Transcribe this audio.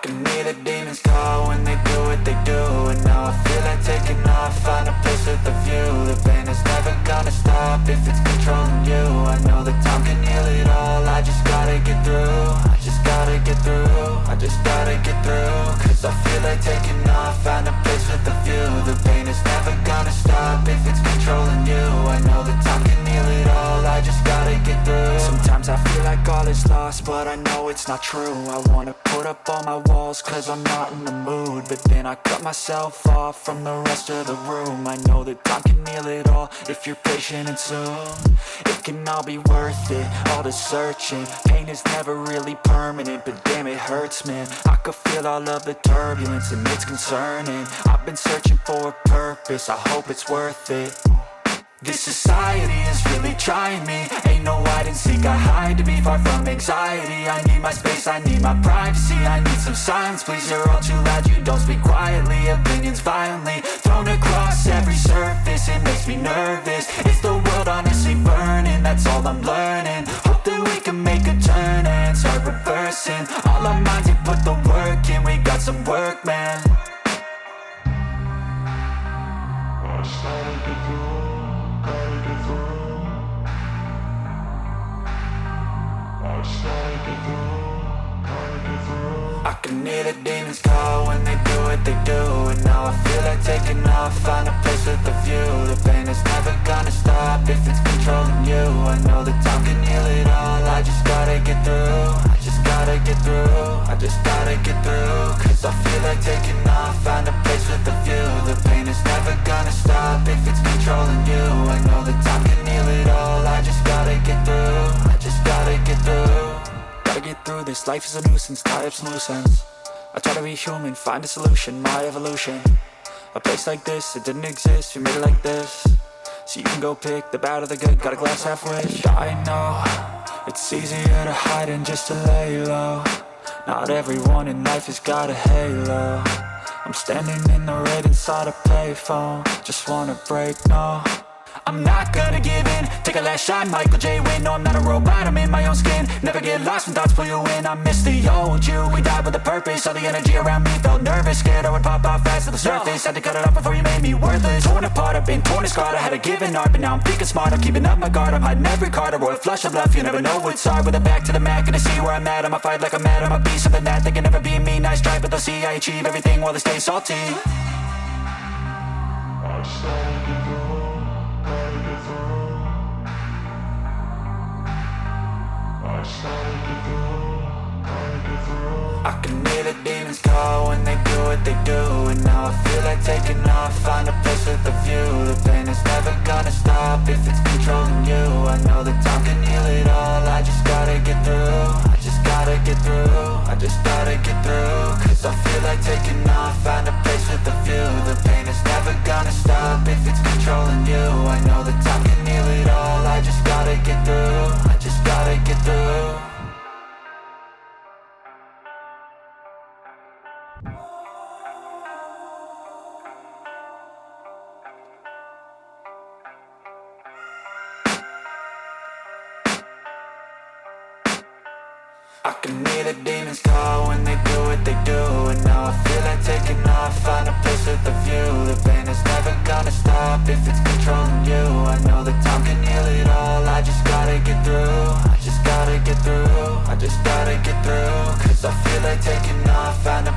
can hear the demons call when they do what they do. And now I feel like taking off, find a place with a view. The pain is never gonna stop if it's controlling you. I know that time can heal it all, I just gotta get through. I just gotta get through, I just gotta get through. Cause I feel like taking off, find a place with a view. The pain is never gonna stop if it's controlling you. I know that time can heal it all, I just gotta get through. Sometimes I feel like all is lost, but I know it's not true. I wanna put up all my walls cause I'm not in the mood, but then I cut myself off from the rest of the room. I know that time can heal it all if you're patient and soon it can all be worth it, all the searching. Pain is never really permanent, but damn it hurts, man. I could feel all of the turbulence and it's concerning. I've been searching for a purpose, I hope it's worth it. This society is really trying me. Ain't no hide and seek, I hide to be far from anxiety. I need my space, I need my privacy, I need some silence, please. You're all too loud, you don't speak quietly. Opinions violently thrown across every surface, it makes me nervous. Is the world honestly burning? That's all I'm learning. Hope that we can make a turn and start reversing all our minds and put the work in. We got some work, man. I started to do. I can hear the demons call when they do what they do. And now I feel like taking off, find a place with a view. The pain is never gonna stop if it's controlling you. I know that time can heal it all, I just gotta get through. I just gotta get through, I just gotta get through. Cause I feel like taking off, find a place with a view. The pain is never gonna stop if it's controlling you. I know that time can heal it all, I just gotta get through. I just gotta get through. Gotta get through this, life is a nuisance, tie up some loose ends. I try to be human, find a solution, my evolution. A place like this, it didn't exist, we made it like this. So you can go pick the bad or the good, got a glass halfway. I know, it's easier to hide than just to lay low. Not everyone in life has got a halo. I'm standing in the red inside a payphone. Just wanna break, no, I'm not gonna give in. Take a last shot, Michael J. Win. No, I'm not a robot, I'm in my own skin. Never get lost when thoughts pull you in. I miss the old you, we died with a purpose. All the energy around me felt nervous, scared I would pop off fast to the surface. Had to cut it off before you made me worthless. Torn apart, I've been torn and scarred. I had a given art, but now I'm thinking smart. I'm keeping up my guard, I'm hiding every card. A royal flush of love, you never know what's hard. With a back to the mat, gonna see where I'm at. I'ma fight like I'm mad, I'ma be something that they can never be me. Nice try, but they'll see I achieve everything while they stay salty. I started to go. I can hear the demons call when they do what they do. And now I feel like taking off, find a place with a view. The pain is never gonna stop if it's controlling you. I know that time can heal it all, I just gotta get through. I just gotta get through, I just gotta get through. Cause I feel like taking off, find a place with a view. The pain is never gonna stop if it's controlling you. I know that time can heal it all, I just gotta get through. I just gotta get through. I can hear the demons call when they do what they do. And now I feel like taking off, find a place with a view. The pain is never gonna stop if it's controlling you. I know that time can heal it all, I just gotta get through. I just gotta get through, I just gotta get through. Cause I feel like taking off, find a